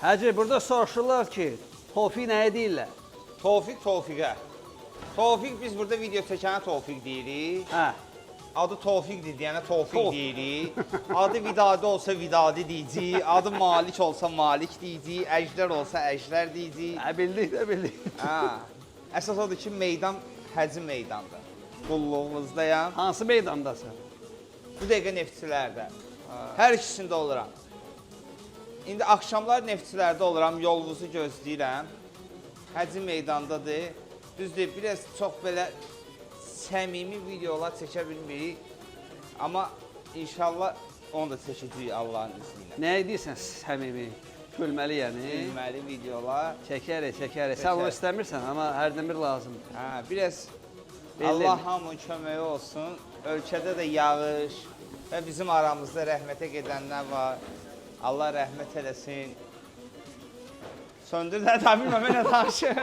Hacı, burada soruşurlar ki, Tofiq nəyə deyirlər? Tofiqə. Tofiq biz burada video çəkənə Tofiq deyirik. Hə. Adı Tofiqdir deyənə Tofiq deyirik. Adı Vidadi olsa Vidadi deyəcəyik. Adı Malik olsa Malik deyəcəyik. Əjdər olsa Əjdər deyəcəyik. Bildik də bildik. Əsas odur ki, meydan Həcı meydandır. Qulluğumuzdayam. Hansı meydandasın? Bu dəqiqə neftçilərdə. Hər ikisində oluram. İndi axşamlar neftçilərdə oluram, yolunuzu gözləyirəm. Həcı meydandadır. Düzdür, biraz çox belə səmimi videolar çəkə bilmirik. Amma inşallah onu da çəkəcəyik Allahın izni ilə. Nə edirsən səmimi? Gülməli yəni? Gülməli videolar. Çəkərik. Sən onu istəmirsən, amma hərdən bir lazımdır. Biraz Allah hamının köməyi olsun. Ölkədə də yağış və bizim aramızda rəhmətə gedənlər var. Allah rəhmət eləsin. Söndürlər, bilməm, mənə danışır.